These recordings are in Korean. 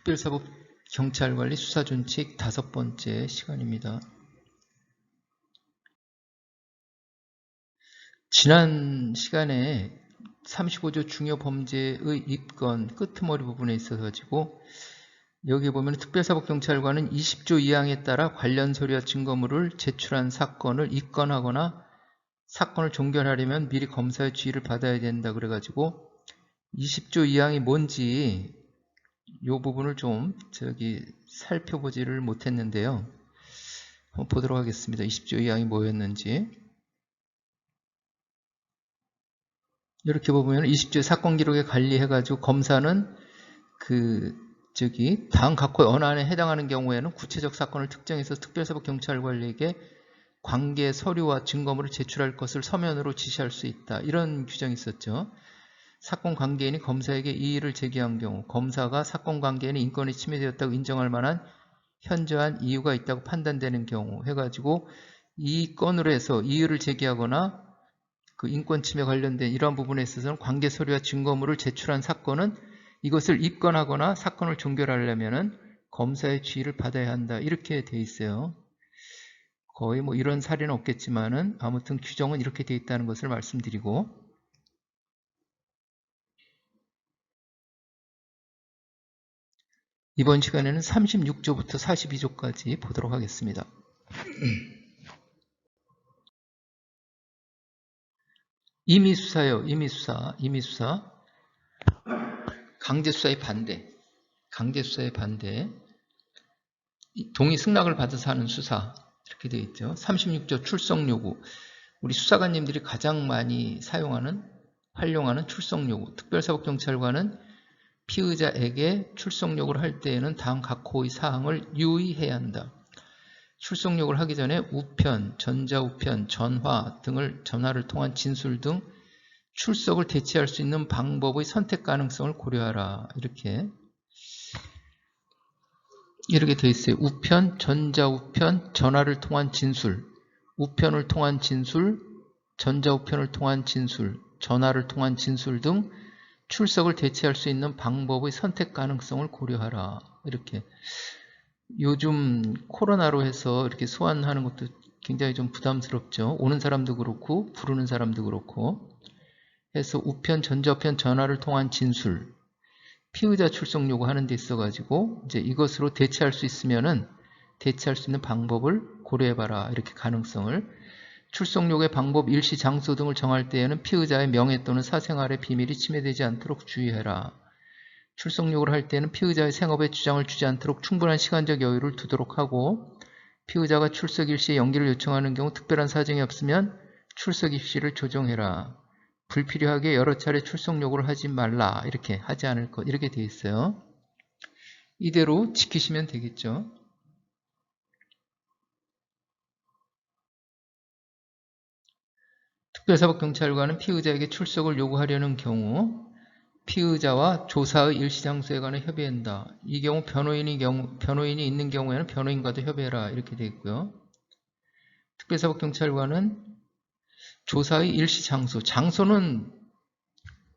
특별사법경찰관리 수사준칙 5번째 시간입니다. 지난 시간에 35조 중요범죄의 입건 끄트머리 부분에 있어서 가지고 여기 보면 특별사법경찰관은 20조 2항에 따라 관련 서류와 증거물을 제출한 사건을 입건하거나 사건을 종결하려면 미리 검사의 지휘를 받아야 된다 그래가지고 20조 2항이 뭔지 이 부분을 좀 살펴보지를 못했는데요. 한번 보도록 하겠습니다. 20조 2항이 뭐였는지. 이렇게 보면 20조의 사건 기록에 관리해가지고 검사는 다음 각호의 어느 안에 해당하는 경우에는 구체적 사건을 특정해서 특별사법경찰관리에게 관계 서류와 증거물을 제출할 것을 서면으로 지시할 수 있다. 이런 규정이 있었죠. 사건 관계인이 검사에게 이의를 제기한 경우 검사가 사건 관계인의 인권이 침해되었다고 인정할 만한 현저한 이유가 있다고 판단되는 경우 해가지고 이 건으로 해서 이의를 제기하거나 그 인권 침해 관련된 이러한 부분에 있어서는 관계 서류와 증거물을 제출한 사건은 이것을 입건하거나 사건을 종결하려면 검사의 지휘를 받아야 한다. 이렇게 돼 있어요. 거의 뭐 이런 사례는 없겠지만은 아무튼 규정은 이렇게 돼 있다는 것을 말씀드리고, 이번 시간에는 36조부터 42조까지 보도록 하겠습니다. 임의수사요. 임의수사. 강제수사의 반대. 강제수사의 반대. 동의 승낙을 받아서 하는 수사. 이렇게 되어 있죠. 36조 출석요구. 우리 수사관님들이 가장 많이 활용하는 출석요구. 특별사법경찰관은 피의자에게 출석요구를 할 때에는 다음 각호의 사항을 유의해야 한다. 출석요구를 하기 전에 우편, 전자우편, 전화를 통한 진술 등 출석을 대체할 수 있는 방법의 선택 가능성을 고려하라. 이렇게 되어 있어요. 우편, 전자우편, 전화를 통한 진술, 우편을 통한 진술, 전자우편을 통한 진술, 전화를 통한 진술 등 출석을 대체할 수 있는 방법의 선택 가능성을 고려하라. 이렇게. 요즘 코로나로 해서 이렇게 소환하는 것도 굉장히 좀 부담스럽죠. 오는 사람도 그렇고 부르는 사람도 그렇고 해서 우편, 전자우편, 전화를 통한 진술, 피의자 출석 요구하는 데 있어가지고 이제 이것으로 대체할 수 있으면은 대체할 수 있는 방법을 고려해봐라. 이렇게 가능성을. 출석 요구의 방법, 일시, 장소 등을 정할 때에는 피의자의 명예 또는 사생활의 비밀이 침해되지 않도록 주의해라. 출석 요구를 할 때는 피의자의 생업에 주장을 주지 않도록 충분한 시간적 여유를 두도록 하고, 피의자가 출석 일시에 연기를 요청하는 경우 특별한 사정이 없으면 출석 일시를 조정해라. 불필요하게 여러 차례 출석 요구를 하지 말라. 이렇게 하지 않을 것. 이렇게 되어 있어요. 이대로 지키시면 되겠죠. 특별사법경찰관은 피의자에게 출석을 요구하려는 경우 피의자와 조사의 일시장소에 관해 협의한다. 이 경우 변호인이 있는 경우에는 변호인과도 협의해라. 이렇게 되어 있고요. 특별사법경찰관은 조사의 일시장소, 장소는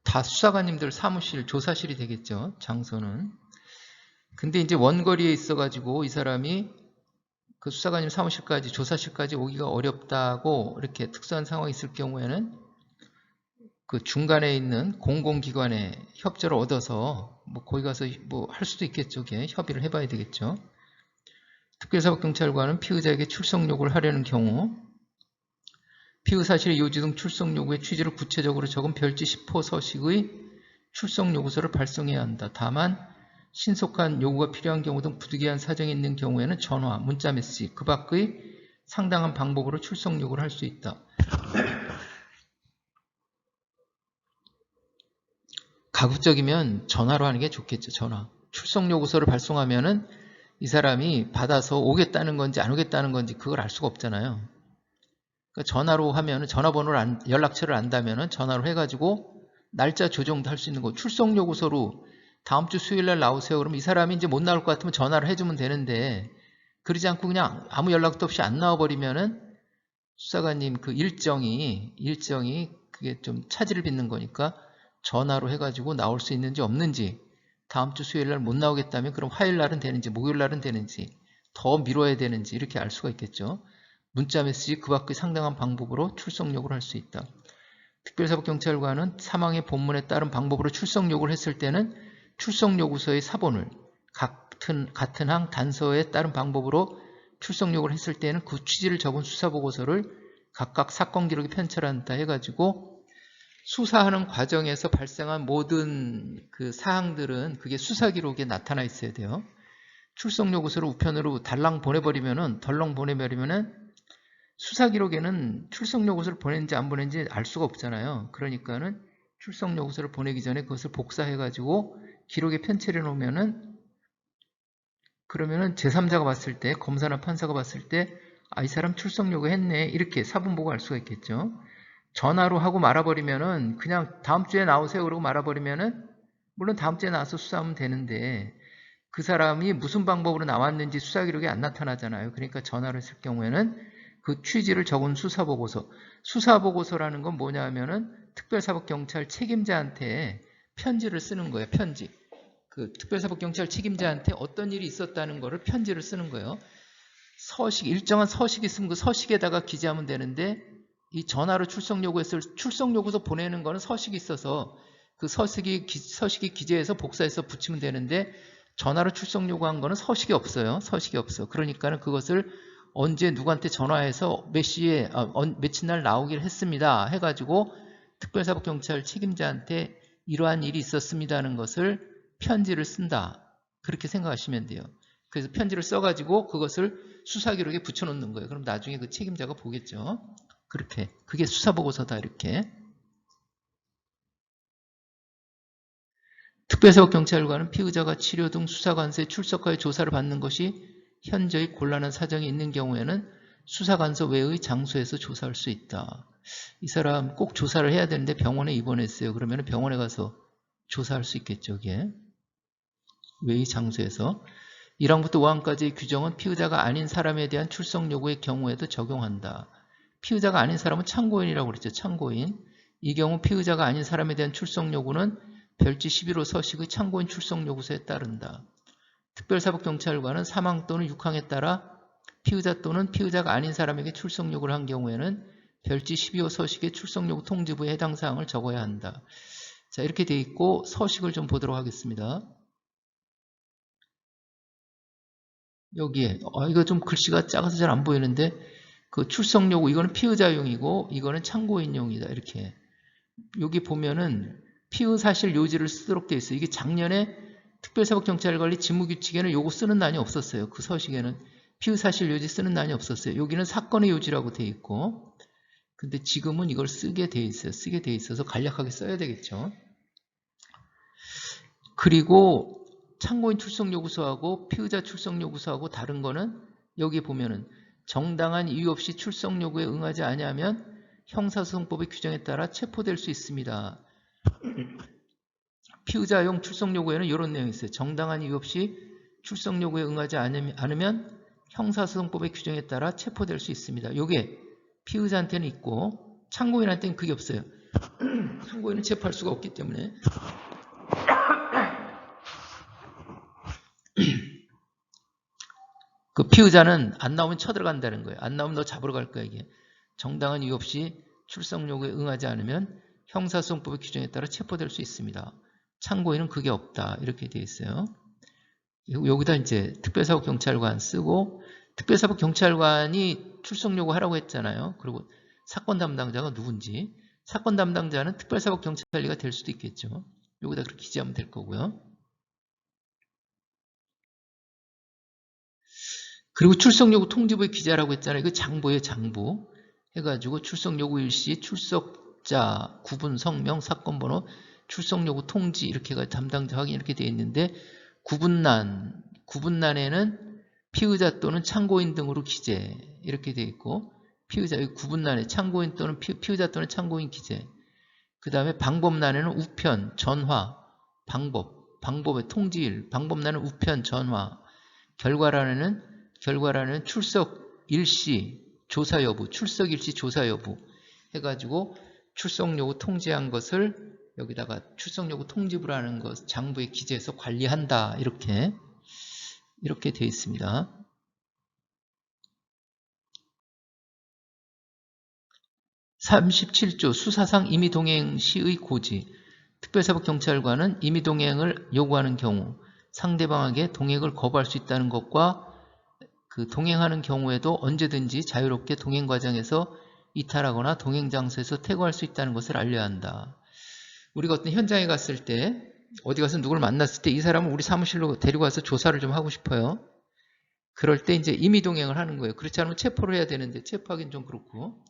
다 수사관님들 사무실, 조사실이 되겠죠. 장소는. 근데 이제 원거리에 있어가지고 이 사람이 그 수사관님 사무실까지, 조사실까지 오기가 어렵다고 이렇게 특수한 상황이 있을 경우에는 그 중간에 있는 공공기관의 협조를 얻어서 거기 가서 할 수도 있겠죠. 협의를 해봐야 되겠죠. 특별사법경찰관은 피의자에게 출석 요구를 하려는 경우 피의 사실의 요지 등 출석 요구의 취지를 구체적으로 적은 별지 10호 서식의 출석 요구서를 발송해야 한다. 다만 신속한 요구가 필요한 경우 등 부득이한 사정이 있는 경우에는 전화, 문자 메시지 그 밖의 상당한 방법으로 출석 요구를 할 수 있다. 가급적이면 전화로 하는 게 좋겠죠. 전화. 출석 요구서를 발송하면은 이 사람이 받아서 오겠다는 건지 안 오겠다는 건지 그걸 알 수가 없잖아요. 그러니까 전화로 하면은 전화번호를 연락처를 안다면은 전화로 해가지고 날짜 조정도 할 수 있는 거. 출석 요구서로 다음 주 수요일 날 나오세요. 그러면 이 사람이 이제 못 나올 것 같으면 전화를 해주면 되는데 그러지 않고 그냥 아무 연락도 없이 안 나와버리면은 수사관님 그 일정이 그게 좀 차질을 빚는 거니까 전화로 해가지고 나올 수 있는지 없는지 다음 주 수요일 날 못 나오겠다면 그럼 화요일 날은 되는지 목요일 날은 되는지 더 미뤄야 되는지 이렇게 알 수가 있겠죠. 문자 메시지 그 밖의 상당한 방법으로 출석 요구를 할 수 있다. 특별사법경찰관은 사망의 본문에 따른 방법으로 출석 요구를 했을 때는 출석 요구서의 사본을 같은 항 단서에 따른 방법으로 출석 요구를 했을 때는 그 취지를 적은 수사보고서를 각각 사건 기록에 편철한다 해가지고 수사하는 과정에서 발생한 모든 그 사항들은 그게 수사 기록에 나타나 있어야 돼요. 출석 요구서를 우편으로 달랑 보내버리면은 덜렁 보내버리면은 수사 기록에는 출석 요구서를 보냈는지 안 보냈는지 알 수가 없잖아요. 그러니까는 출석 요구서를 보내기 전에 그것을 복사해가지고 기록에 편찬해 놓으면은 그러면은 제3자가 봤을 때 검사나 판사가 봤을 때 아, 이 사람 출석 요구했네 이렇게 사본 보고 알 수가 있겠죠. 전화로 하고 말아버리면은 그냥 다음 주에 나오세요 그러고 말아버리면은 물론 다음 주에 나와서 수사하면 되는데 그 사람이 무슨 방법으로 나왔는지 수사 기록에 안 나타나잖아요. 그러니까 전화를 했을 경우에는 그 취지를 적은 수사보고서. 수사보고서라는 건 뭐냐 하면은 특별사법경찰 책임자한테 편지를 쓰는 거예요. 편지. 그 특별사법경찰 책임자한테 어떤 일이 있었다는 거를 편지를 쓰는 거예요. 서식, 일정한 서식이 있으면 그 서식에다가 기재하면 되는데 이 전화로 출석 요구했을 출석 요구서 보내는 거는 서식이 있어서 그 서식이 기재해서 복사해서 붙이면 되는데 전화로 출석 요구한 거는 서식이 없어요. 서식이 없어. 그러니까는 그것을 언제 누구한테 전화해서 몇 시에 며칠 날 나오기로 했습니다 해가지고 특별사법경찰 책임자한테 이러한 일이 있었습니다 하는 것을 편지를 쓴다. 그렇게 생각하시면 돼요. 그래서 편지를 써가지고 그것을 수사기록에 붙여놓는 거예요. 그럼 나중에 그 책임자가 보겠죠. 그렇게. 그게 수사보고서다 이렇게. 특별사법경찰관은 피의자가 치료 등 수사관서에 출석하여 조사를 받는 것이 현저히 곤란한 사정이 있는 경우에는 수사관서 외의 장소에서 조사할 수 있다. 이 사람 꼭 조사를 해야 되는데 병원에 입원했어요. 그러면 병원에 가서 조사할 수 있겠죠. 이게. 외의 장소에서. 1항부터 5항까지의 규정은 피의자가 아닌 사람에 대한 출석 요구의 경우에도 적용한다. 피의자가 아닌 사람은 참고인이라고 그랬죠. 참고인. 이 경우 피의자가 아닌 사람에 대한 출석 요구는 별지 11호 서식의 참고인 출석 요구서에 따른다. 특별사법경찰관은 3항 또는 6항에 따라 피의자 또는 피의자가 아닌 사람에게 출석 요구를 한 경우에는 별지 12호 서식의 출석 요구 통지부에 해당 사항을 적어야 한다. 자, 이렇게 돼 있고 서식을 좀 보도록 하겠습니다. 여기에 이거 좀 글씨가 작아서 잘 안 보이는데 그 출석 요구 이거는 피의자용이고 이거는 참고인용이다. 이렇게 여기 보면은 피의 사실 요지를 쓰도록 되어 있어요. 이게 작년에 특별사법경찰관리 직무규칙에는 요거 쓰는 난이 없었어요. 그 서식에는 피의 사실 요지 쓰는 난이 없었어요. 여기는 사건의 요지라고 되어 있고 근데 지금은 이걸 쓰게 되어 있어요. 쓰게 되어 있어서 간략하게 써야 되겠죠. 그리고 참고인 출석요구서하고 피의자 출석요구서하고 다른 거는 여기 보면은 정당한 이유 없이 출석요구에 응하지 아니하면 형사소송법의 규정에 따라 체포될 수 있습니다. 피의자용 출석요구에는 이런 내용이 있어요. 정당한 이유 없이 출석요구에 응하지 않으면 형사소송법의 규정에 따라 체포될 수 있습니다. 이게 피의자한테는 있고 참고인한테는 그게 없어요. 참고인은 체포할 수가 없기 때문에 그 피의자는 안 나오면 쳐들어간다는 거예요. 안 나오면 너 잡으러 갈 거야 이게. 정당한 이유 없이 출석 요구에 응하지 않으면 형사소송법의 규정에 따라 체포될 수 있습니다. 참고인은 그게 없다. 이렇게 되어 있어요. 여기다 이제 특별사법경찰관 쓰고 특별사법경찰관이 출석 요구하라고 했잖아요. 그리고 사건 담당자가 누군지 사건 담당자는 특별사법경찰관리가 될 수도 있겠죠. 여기다 그렇게 기재하면 될 거고요. 그리고 출석요구 통지부에 기재하라고 했잖아요. 이거 장부예요. 장부. 해가지고 출석요구 일시, 출석자, 구분, 성명, 사건번호, 출석요구 통지 이렇게 해가지고 담당자 확인 이렇게 되어 있는데 구분란에는 피의자 또는 참고인 등으로 기재 이렇게 되어 있고 피의자 여기 구분란에 참고인 또는 피의자 또는 참고인 기재 그 다음에 방법란에는 우편, 전화, 방법의 통지일, 방법란은 우편, 전화 결과란에는 출석 일시 조사 여부, 출석 일시 조사 여부 해가지고 출석 요구 통지한 것을 여기다가 출석요구 통지부라는 것 장부에 기재해서 관리한다. 이렇게 되어 있습니다. 37조 수사상 임의동행 시의 고지. 특별사법경찰관은 임의동행을 요구하는 경우 상대방에게 동행을 거부할 수 있다는 것과 그 동행하는 경우에도 언제든지 자유롭게 동행 과정에서 이탈하거나 동행 장소에서 퇴거할 수 있다는 것을 알려야 한다. 우리가 어떤 현장에 갔을 때 어디 가서 누굴 만났을 때 이 사람을 우리 사무실로 데리고 와서 조사를 좀 하고 싶어요. 그럴 때 이제 임의동행을 하는 거예요. 그렇지 않으면 체포를 해야 되는데 체포하기는 좀 그렇고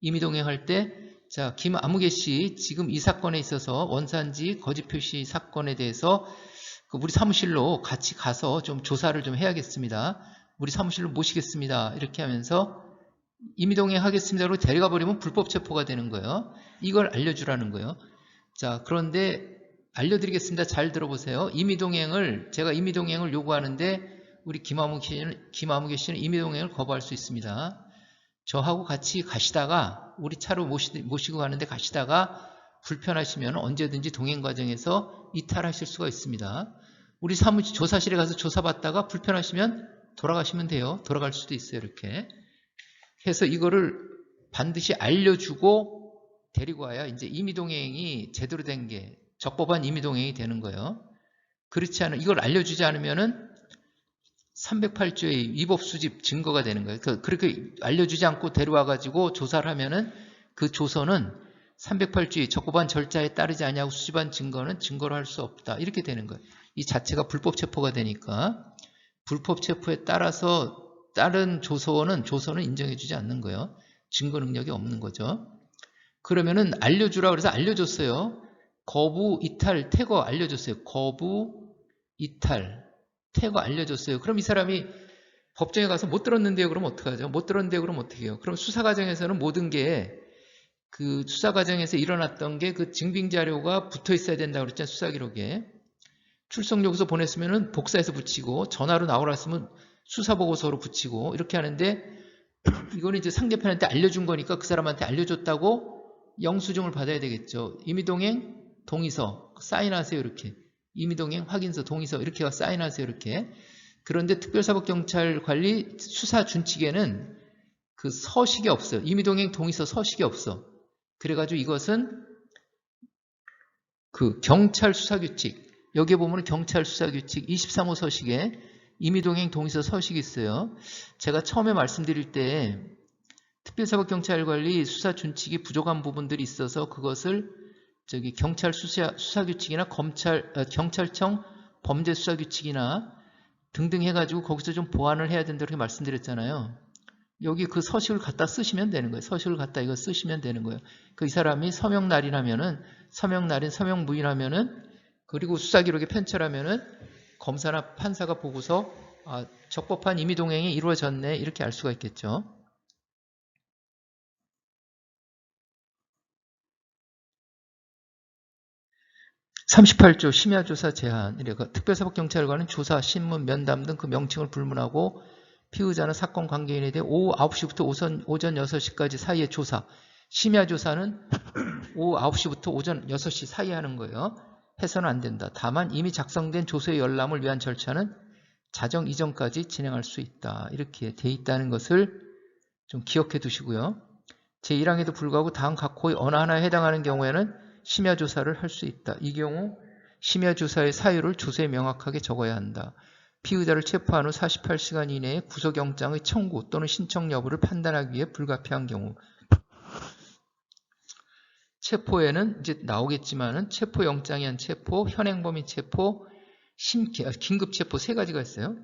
임의동행할 때 자, 김아무개 씨 지금 이 사건에 있어서 원산지 거짓 표시 사건에 대해서 우리 사무실로 같이 가서 좀 조사를 좀 해야겠습니다. 우리 사무실로 모시겠습니다. 이렇게 하면서 임의동행 하겠습니다로 데려가 버리면 불법 체포가 되는 거예요. 이걸 알려주라는 거예요. 자, 그런데 알려드리겠습니다. 잘 들어보세요. 제가 임의동행을 요구하는데 우리 김아무개 씨는 임의동행을 거부할 수 있습니다. 저하고 같이 가시다가 우리 차로 모시고 가는데 가시다가 불편하시면 언제든지 동행 과정에서 이탈하실 수가 있습니다. 우리 사무실 조사실에 가서 조사받다가 불편하시면 돌아가시면 돼요. 돌아갈 수도 있어요. 이렇게 해서 이거를 반드시 알려주고 데리고 와야 이제 임의동행이 제대로 된 게 적법한 임의동행이 되는 거예요. 그렇지 않으면 이걸 알려주지 않으면은 308조의 위법 수집 증거가 되는 거예요. 그렇게 알려주지 않고 데려와가지고 조사를 하면은 그 조서는 308조의 적법한 절차에 따르지 아니하고 수집한 증거는 증거로 할 수 없다. 이렇게 되는 거예요. 이 자체가 불법 체포가 되니까 불법 체포에 따라서 다른 조서는 인정해주지 않는 거예요. 증거 능력이 없는 거죠. 그러면은 알려주라 그래서 알려줬어요. 거부, 이탈, 퇴거 알려줬어요. 거부, 이탈, 퇴거 알려줬어요. 그럼 이 사람이 법정에 가서 못 들었는데요. 그럼 어떡하죠? 못 들었는데요. 그럼 어떻게 해요? 그럼 수사 과정에서는 모든 게 그 수사 과정에서 일어났던 게 그 증빙 자료가 붙어 있어야 된다고 그랬잖아요. 수사 기록에. 출석 요구서 보냈으면은 복사해서 붙이고 전화로 나오라 했으면 수사 보고서로 붙이고 이렇게 하는데 이거는 이제 상대편한테 알려준 거니까 그 사람한테 알려줬다고 영수증을 받아야 되겠죠. 임의동행 동의서 사인하세요. 이렇게. 임의동행 확인서 동의서 이렇게 사인하세요. 이렇게. 그런데 특별사법경찰관리 수사준칙에는 그 서식이 없어요. 임의동행 동의서 서식이 없어. 그래가지고 이것은 그 경찰 수사규칙 여기에 보면 경찰 수사규칙 23호 서식에 임의동행 동의서 서식이 있어요. 제가 처음에 말씀드릴 때 특별사법경찰관리 수사준칙이 부족한 부분들이 있어서 그것을 경찰 수사규칙이나 경찰청 범죄수사규칙이나 등등 해가지고 거기서 좀 보완을 해야 된다고 말씀드렸잖아요. 여기 그 서식을 갖다 쓰시면 되는 거예요. 서식을 갖다 이거 쓰시면 되는 거예요. 이 사람이 서명날인하면은 서명날인 서명부인하면은 그리고 수사기록에 편철하면은 검사나 판사가 보고서 적법한 임의동행이 이루어졌네 이렇게 알 수가 있겠죠. (38조) 심야조사 제한. 특별사법경찰관은 조사, 신문, 면담 등 그 명칭을 불문하고 피의자나 사건 관계인에 대해 오후 9시부터 오전 6시까지 사이에 조사. 심야조사는 오후 9시부터 오전 6시 사이에 하는 거예요. 해서는 안 된다. 다만 이미 작성된 조서의 열람을 위한 절차는 자정 이전까지 진행할 수 있다. 이렇게 돼 있다는 것을 좀 기억해 두시고요. 제1항에도 불구하고 다음 각 호의 어느 하나에 해당하는 경우에는 심야조사를 할 수 있다. 이 경우 심야조사의 사유를 조서에 명확하게 적어야 한다. 피의자를 체포한 후 48시간 이내에 구속영장의 청구 또는 신청 여부를 판단하기 위해 불가피한 경우 체포에는 이제 나오겠지만은 체포영장이 한 체포, 현행범인 체포, 긴급체포 세 가지가 있어요.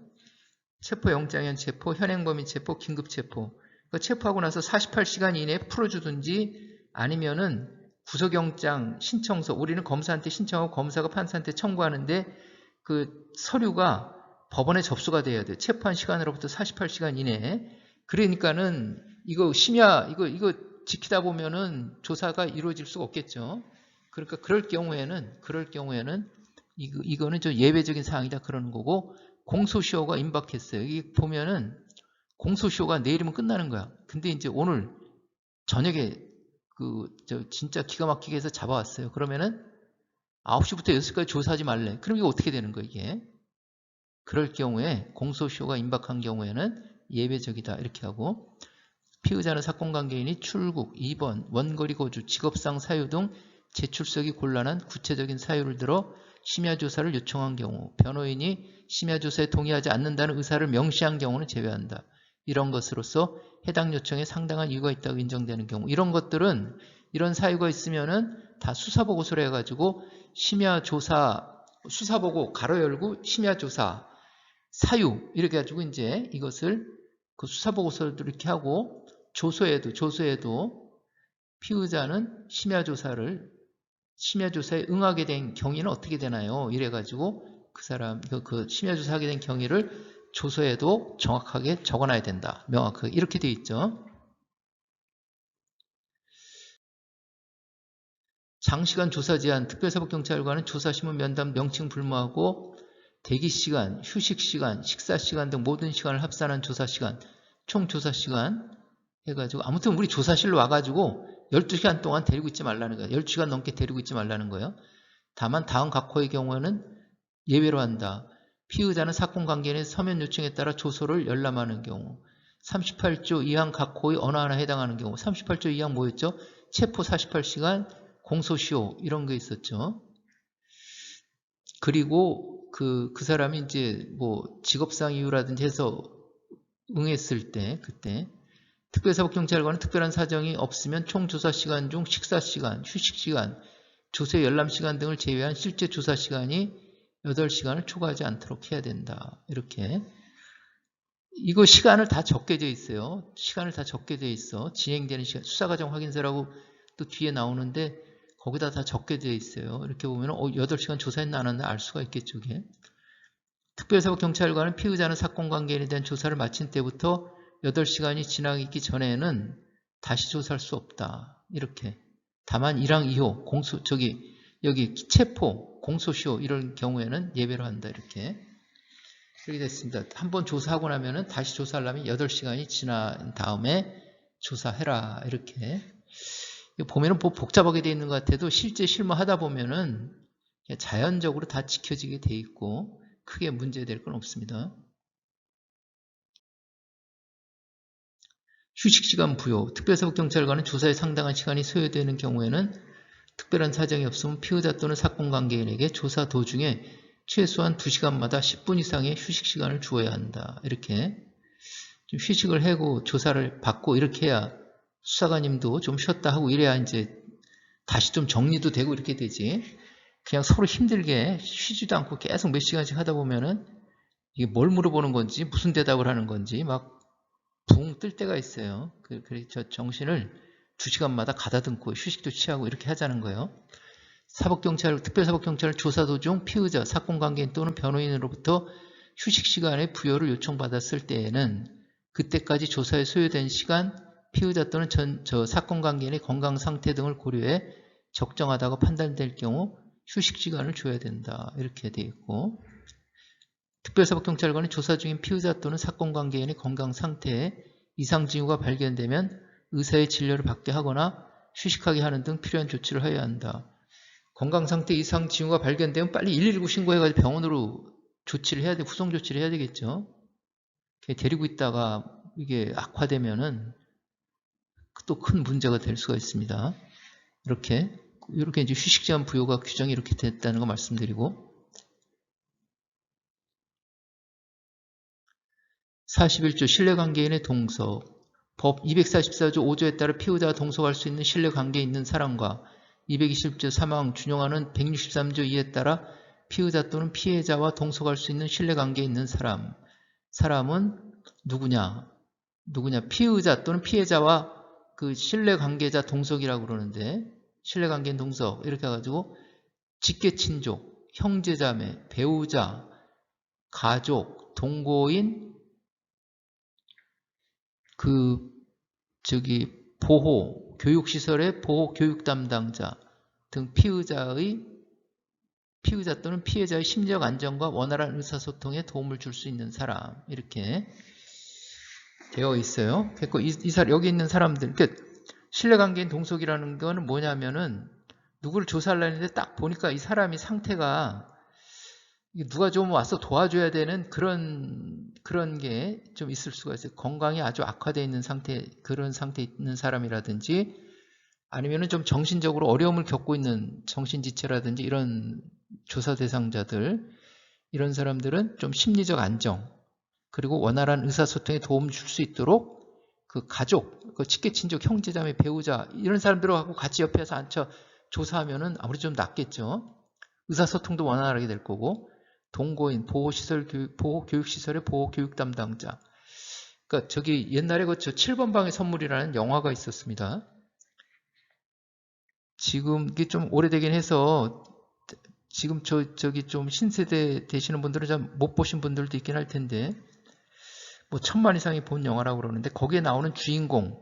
체포영장이 한 체포, 현행범인 체포, 긴급체포. 체포하고 나서 48시간 이내에 풀어주든지 아니면은 구속영장 신청서 우리는 검사한테 신청하고 검사가 판사한테 청구하는데 그 서류가 법원에 접수가 돼야 돼요. 체포한 시간으로부터 48시간 이내에. 그러니까는 이거 이거 지키다 보면은 조사가 이루어질 수가 없겠죠. 그러니까 그럴 경우에는 이거는 좀 예외적인 사항이다 그러는 거고 공소시효가 임박했어요. 여기 보면은 공소시효가 내일이면 끝나는 거야. 근데 이제 오늘 저녁에 진짜 기가 막히게 해서 잡아왔어요. 그러면은 9시부터 6시까지 조사하지 말래. 그럼 이거 어떻게 되는 거야, 이게? 그럴 경우에 공소시효가 임박한 경우에는 예외적이다. 이렇게 하고 피의자는 사건관계인이 출국, 입원, 원거리 거주, 직업상 사유 등 재출석이 곤란한 구체적인 사유를 들어 심야조사를 요청한 경우 변호인이 심야조사에 동의하지 않는다는 의사를 명시한 경우는 제외한다. 이런 것으로서 해당 요청에 상당한 이유가 있다고 인정되는 경우 이런 것들은 이런 사유가 있으면은 다 수사보고서를 해가지고 심야조사 수사보고 가로 열고 심야조사 사유 이렇게 해가지고 이제 이것을 그 수사보고서를 이렇게 하고 조소에도 피의자는 심야조사에 응하게 된 경위는 어떻게 되나요? 이래가지고 그 사람 그 심야조사하게 된 경위를 조서에도 정확하게 적어놔야 된다. 명확하게 이렇게 되어 있죠. 장시간 조사 제한, 특별사법경찰관은 조사심은 면담 명칭 불문하고 대기시간, 휴식시간, 식사시간 등 모든 시간을 합산한 조사시간, 총 조사시간 해가지고 아무튼 우리 조사실로 와가지고 12시간 동안 데리고 있지 말라는 거예요. 12시간 넘게 데리고 있지 말라는 거예요. 다만 다음 각호의 경우에는 예외로 한다. 피의자는 사건관계인의 서면 요청에 따라 조서를 열람하는 경우 38조 2항 각호의 어느 하나 해당하는 경우 38조 2항 뭐였죠? 체포 48시간, 공소시효 이런 게 있었죠. 그리고 그 사람이 이제 뭐 직업상 이유라든지 해서 응했을 때 그때 특별사법경찰관은 특별한 사정이 없으면 총 조사시간 중 식사시간, 휴식시간, 조세 열람시간 등을 제외한 실제 조사시간이 8시간을 초과하지 않도록 해야 된다. 이렇게 이거 시간을 다 적게 돼 있어요. 시간을 다 적게 돼 있어. 진행되는 시간, 수사과정 확인서라고 또 뒤에 나오는데 거기다 다 적게 돼 있어요. 이렇게 보면 8시간 조사했나 안 했나 알 수가 있겠죠. 이게. 특별사법경찰관은 피의자는 사건관계인에 대한 조사를 마친 때부터 8시간이 지나기 전에는 다시 조사할 수 없다. 이렇게. 다만 1항 2호 여기 체포, 공소시효 이런 경우에는 예외로 한다. 이렇게 됐습니다. 한번 조사하고 나면은 다시 조사하려면 8시간이 지난 다음에 조사해라. 이렇게. 보면은 뭐 복잡하게 되어 있는 것 같아도 실제 실무하다 보면은 자연적으로 다 지켜지게 돼 있고 크게 문제될 건 없습니다. 휴식시간 부여. 특별사법경찰관은 조사에 상당한 시간이 소요되는 경우에는 특별한 사정이 없으면 피의자 또는 사건관계인에게 조사 도중에 최소한 2시간마다 10분 이상의 휴식시간을 주어야 한다. 이렇게 좀 휴식을 하고 조사를 받고 이렇게 해야 수사관님도 좀 쉬었다 하고 이래야 이제 다시 좀 정리도 되고 이렇게 되지. 그냥 서로 힘들게 쉬지도 않고 계속 몇 시간씩 하다 보면은 이게 뭘 물어보는 건지 무슨 대답을 하는 건지 막 붕 뜰 때가 있어요. 그래서 정신을 2시간마다 가다듬고 휴식도 취하고 이렇게 하자는 거예요. 특별사법경찰 조사 도중 피의자, 사건관계인 또는 변호인으로부터 휴식시간의 부여를 요청받았을 때에는 그때까지 조사에 소요된 시간, 피의자 또는 사건관계인의 건강상태 등을 고려해 적정하다고 판단될 경우 휴식시간을 줘야 된다. 이렇게 되어 있고 특별사법경찰관이 조사 중인 피의자 또는 사건관계인의 건강상태에 이상 징후가 발견되면 의사의 진료를 받게 하거나 휴식하게 하는 등 필요한 조치를 해야 한다. 건강상태 이상 징후가 발견되면 빨리 119 신고해가지고 병원으로 조치를 해야 돼. 후송 조치를 해야 되겠죠. 데리고 있다가 이게 악화되면은 또 큰 문제가 될 수가 있습니다. 이렇게 이제 휴식시간 부여가 규정이 이렇게 됐다는 거 말씀드리고 41조 신뢰관계인의 동석. 법 244조 5조에 따라 피의자가 동석할 수 있는 신뢰관계에 있는 사람과 220조 3항 준용하는 163조 2에 따라 피의자 또는 피해자와 동석할 수 있는 신뢰관계에 있는 사람은 누구냐? 피의자 또는 피해자와 그 신뢰관계자 동석이라고 그러는데 신뢰관계인 동석 이렇게 해가지고 직계친족, 형제자매, 배우자, 가족, 동거인 보호, 교육시설의 보호 교육 담당자 등 피의자 또는 피해자의 심리적 안정과 원활한 의사소통에 도움을 줄 수 있는 사람 이렇게 되어 있어요. 그리고 여기 있는 사람들, 그러니까 신뢰관계인 동석이라는 거는 뭐냐면은 누구를 조사하려 했는데 딱 보니까 이 사람이 상태가 누가 좀 와서 도와줘야 되는 그런 게 좀 있을 수가 있어요. 건강이 아주 악화되어 있는 상태, 그런 상태에 있는 사람이라든지 아니면은 좀 정신적으로 어려움을 겪고 있는 정신지체라든지 이런 조사 대상자들, 이런 사람들은 좀 심리적 안정, 그리고 원활한 의사소통에 도움 줄 수 있도록 그 가족, 그 직계친족, 형제자매, 배우자 이런 사람들하고 같이 옆에서 앉혀 조사하면은 아무래도 좀 낫겠죠. 의사소통도 원활하게 될 거고, 동거인, 보호교육시설의 보호교육 담당자. 그러니까 저기 옛날에 그 7번 방의 선물이라는 영화가 있었습니다. 지금 이게 좀 오래되긴 해서 지금 저기 좀 신세대 되시는 분들은 좀 못 보신 분들도 있긴 할 텐데 뭐 1000만 이상이 본 영화라고 그러는데 거기에 나오는 주인공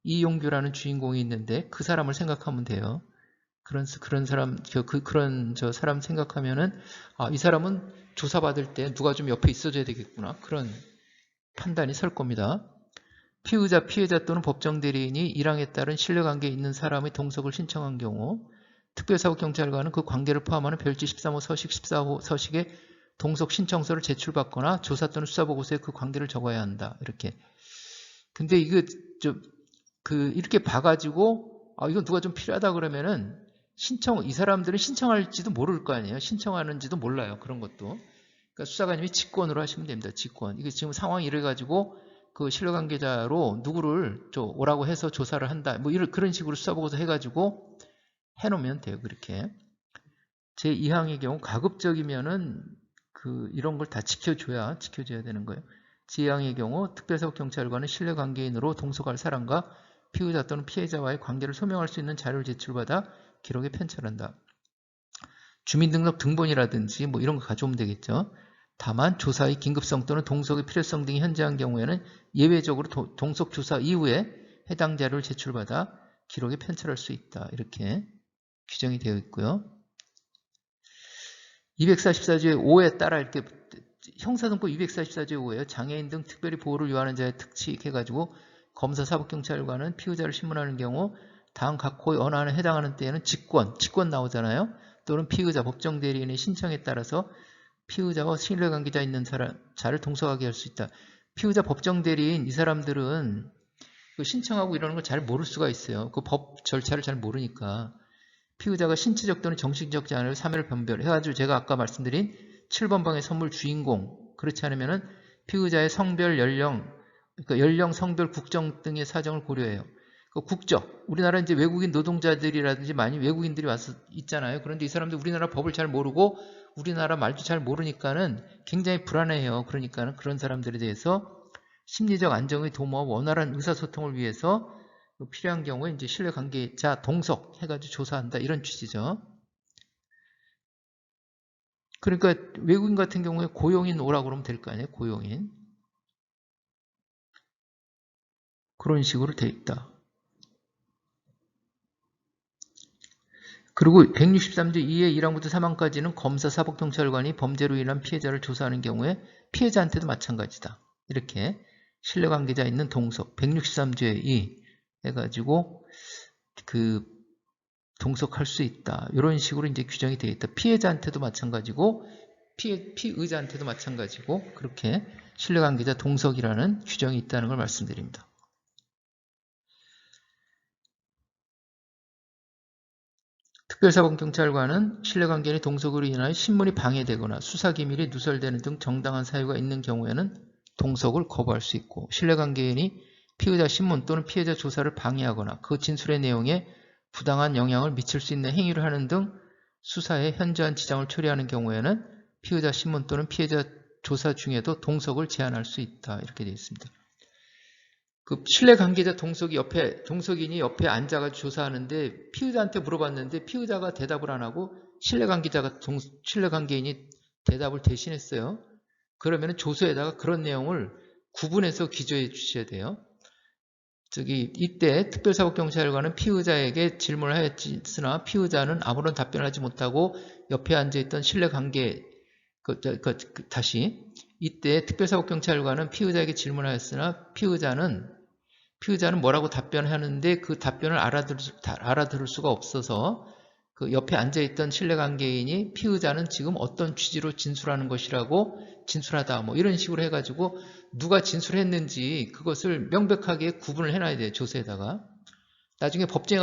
이용규라는 주인공이 있는데 그 사람을 생각하면 돼요. 그런 사람 그런 저 사람 생각하면은 아, 이 사람은 조사받을 때 누가 좀 옆에 있어줘야 되겠구나 그런 판단이 설 겁니다. 피의자, 피해자 또는 법정 대리인이 일항에 따른 신뢰관계에 있는 사람의 동석을 신청한 경우 특별사법경찰관은 그 관계를 포함하는 별지 13호 서식 14호 서식에 동석 신청서를 제출받거나 조사 또는 수사보고서에 그 관계를 적어야 한다. 이렇게. 근데 이거 이렇게 봐가지고 아, 이건 누가 좀 필요하다 그러면은 이 사람들은 신청할지도 모를 거 아니에요. 신청하는지도 몰라요. 그런 것도. 그러니까 수사관님이 직권으로 하시면 됩니다. 직권. 이게 지금 상황이 이래가지고 그 신뢰관계자로 누구를 오라고 해서 조사를 한다. 뭐 그런 식으로 수사보고서 해가지고 해놓으면 돼요. 그렇게. 제2항의 경우 가급적이면은 이런 걸 다 지켜줘야 되는 거예요. 제2항의 경우 특별사법경찰관은 신뢰관계인으로 동석할 사람과 피의자 또는 피해자와의 관계를 소명할 수 있는 자료를 제출받아 기록에 편찬한다. 주민등록 등본이라든지 뭐 이런 거 가져오면 되겠죠. 다만 조사의 긴급성 또는 동석의 필요성 등이 현저한 경우에는 예외적으로 동석 조사 이후에 해당 자료를 제출받아 기록에 편찬할 수 있다. 이렇게 규정이 되어 있고요. 244조의 5에 따라 이렇게 형사등법 244조의 5에요. 장애인 등 특별히 보호를 요하는 자에 특칙해가지고 검사 사법경찰관은 피의자를 신문하는 경우 다음 각 호의 어느 하나에 해당하는 때에는 직권 나오잖아요. 또는 피의자 법정 대리인의 신청에 따라서 피의자와 신뢰관계자 있는 자를 동석하게 할 수 있다. 피의자 법정 대리인 이 사람들은 신청하고 이러는 걸 잘 모를 수가 있어요. 그 법 절차를 잘 모르니까. 피의자가 신체적 또는 정신적 장애를 3일 변별해가지고 제가 아까 말씀드린 7번 방의 선물 주인공 그렇지 않으면은 피의자의 성별, 연령, 그러니까 연령, 성별, 국적 등의 사정을 고려해요. 그 국적, 우리나라 이제 외국인 노동자들이라든지 많이 외국인들이 와서 있잖아요. 그런데 이 사람들 우리나라 법을 잘 모르고 우리나라 말도 잘 모르니까는 굉장히 불안해요. 그러니까는 그런 사람들에 대해서 심리적 안정의 도모와 원활한 의사소통을 위해서 필요한 경우에 이제 신뢰관계자 동석 해가지고 조사한다 이런 취지죠. 그러니까 외국인 같은 경우에 고용인 오라고 그러면 될 거 아니에요. 고용인. 그런 식으로 돼 있다. 그리고 163조 2의 1항부터 3항까지는 검사, 사법경찰관이 범죄로 인한 피해자를 조사하는 경우에 피해자한테도 마찬가지다. 이렇게 신뢰관계자 있는 동석 163조의 2 해가지고 동석할 수 있다. 이런 식으로 이제 규정이 되어 있다. 피해자한테도 마찬가지고 피의자한테도 마찬가지고 그렇게 신뢰관계자 동석이라는 규정이 있다는 걸 말씀드립니다. 특별사법경찰관은 신뢰관계의 동석으로 인하여 신문이 방해되거나 수사기밀이 누설되는 등 정당한 사유가 있는 경우에는 동석을 거부할 수 있고 신뢰관계인이 피의자 신문 또는 피해자 조사를 방해하거나 그 진술의 내용에 부당한 영향을 미칠 수 있는 행위를 하는 등 수사에 현저한 지장을 초래하는 경우에는 피의자 신문 또는 피해자 조사 중에도 동석을 제한할 수 있다. 이렇게 되어 있습니다. 그 신뢰관계자 동석인이 옆에 앉아가지고 조사하는데 피의자한테 물어봤는데 피의자가 대답을 안 하고 신뢰관계인이 대답을 대신했어요. 그러면 조서에다가 그런 내용을 구분해서 기재해 주셔야 돼요. 이때 특별사법경찰관은 피의자에게 질문을 하였으나 피의자는 아무런 답변을 하지 못하고 옆에 앉아있던 신뢰관계 다시 이때 특별사법경찰관은 피의자에게 질문하였으나 피의자는 뭐라고 답변하는데 그 답변을 알아들을 수가 없어서 그 옆에 앉아있던 신뢰관계인이 피의자는 지금 어떤 취지로 진술하는 것이라고 진술하다 뭐 이런 식으로 해가지고 누가 진술했는지 그것을 명백하게 구분을 해놔야 돼요. 조서에다가. 나중에 법정에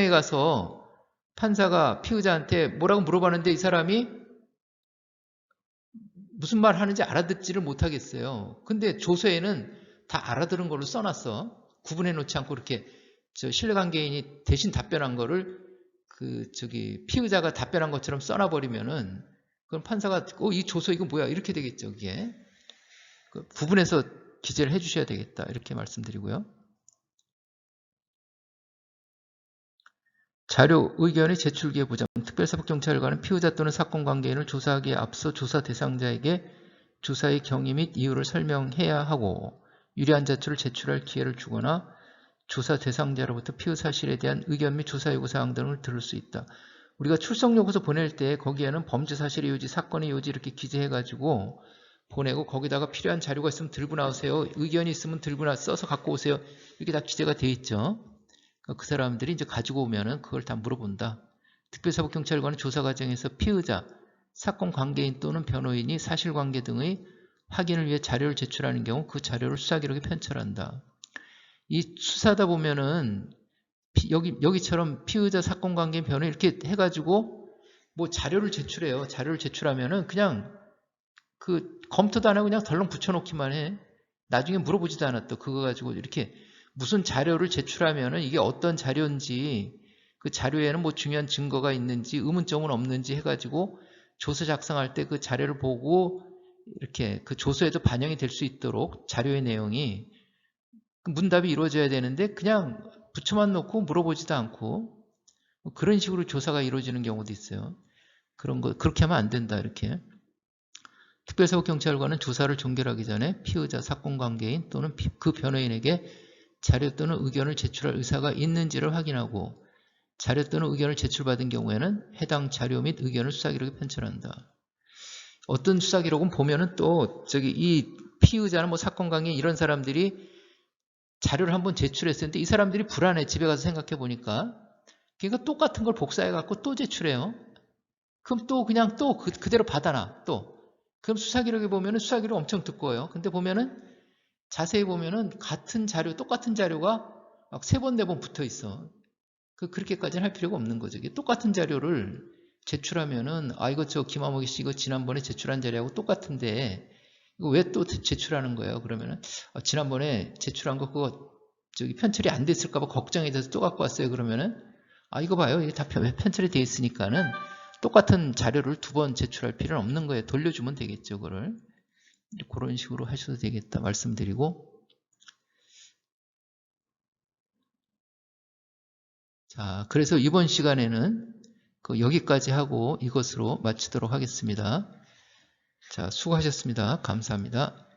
가서 판사가 피의자한테 뭐라고 물어봤는데 이 사람이 무슨 말 하는지 알아듣지를 못하겠어요. 근데 조서에는 다 알아들은 걸로 써놨어. 구분해 놓지 않고 이렇게 신뢰관계인이 대신 답변한 거를 피의자가 답변한 것처럼 써놔버리면은 그럼 판사가 이 조서 이거 뭐야 이렇게 되겠죠. 이게 구분해서 기재를 해주셔야 되겠다 이렇게 말씀드리고요. 자료 의견의 제출기의 보장. 특별사법경찰관은 피의자 또는 사건 관계인을 조사하기에 앞서 조사 대상자에게 조사의 경위 및 이유를 설명해야 하고 유리한 자료를 제출할 기회를 주거나 조사 대상자로부터 피의 사실에 대한 의견 및 조사 요구사항 등을 들을 수 있다. 우리가 출석요구서 보낼 때 거기에는 범죄 사실의 요지, 사건의 요지 이렇게 기재해가지고 보내고 거기다가 필요한 자료가 있으면 들고 나오세요. 의견이 있으면 들고 써서 갖고 오세요. 이렇게 다 기재가 돼 있죠. 그 사람들이 이제 가지고 오면은 그걸 다 물어본다. 특별사법경찰관은 조사 과정에서 피의자, 사건 관계인 또는 변호인이 사실관계 등의 확인을 위해 자료를 제출하는 경우 그 자료를 수사기록에 편철한다. 이 수사다 보면은 여기처럼 피의자, 사건 관계인 변호인 이렇게 해가지고 뭐 자료를 제출해요. 자료를 제출하면은 그냥 그 검토도 안 하고 그냥 덜렁 붙여놓기만 해. 나중에 물어보지도 않아 또 그거 가지고 이렇게 무슨 자료를 제출하면은 이게 어떤 자료인지 그 자료에는 뭐 중요한 증거가 있는지 의문점은 없는지 해가지고 조서 작성할 때 그 자료를 보고 이렇게 그 조서에도 반영이 될 수 있도록 자료의 내용이 문답이 이루어져야 되는데 그냥 붙여만 놓고 물어보지도 않고 그런 식으로 조사가 이루어지는 경우도 있어요. 그런 거 그렇게 하면 안 된다 이렇게. 특별사법경찰관은 조사를 종결하기 전에 피의자, 사건 관계인 또는 그 변호인에게 자료 또는 의견을 제출할 의사가 있는지를 확인하고 자료 또는 의견을 제출받은 경우에는 해당 자료 및 의견을 수사기록에 편철한다. 어떤 수사기록은 보면은 또 이 피의자는 뭐 사건 관계인 이런 사람들이 자료를 한번 제출했었는데 이 사람들이 불안해. 집에 가서 생각해 보니까. 그러니까 똑같은 걸 복사해 갖고 또 제출해요. 그럼 또 그냥 또 그대로 받아놔. 또. 그럼 수사기록에 보면은 수사기록 엄청 두꺼워요. 근데 보면은 자세히 보면은 같은 자료, 똑같은 자료가 막 3번, 4번 붙어 있어. 그렇게까지는 할 필요가 없는 거죠. 똑같은 자료를 제출하면은 이거 김아목이 씨 이거 지난번에 제출한 자료하고 똑같은데 이거 왜 또 제출하는 거예요? 그러면은 지난번에 제출한 거 그거 편철이 안 됐을까 봐 걱정이 돼서 또 갖고 왔어요. 그러면은 이거 봐요. 이게 다 편철이 돼 있으니까는 똑같은 자료를 2번 제출할 필요는 없는 거예요. 돌려주면 되겠죠. 그거를. 그런 식으로 하셔도 되겠다 말씀드리고, 자, 그래서 이번 시간에는 여기까지 하고 이것으로 마치도록 하겠습니다. 자, 수고하셨습니다. 감사합니다.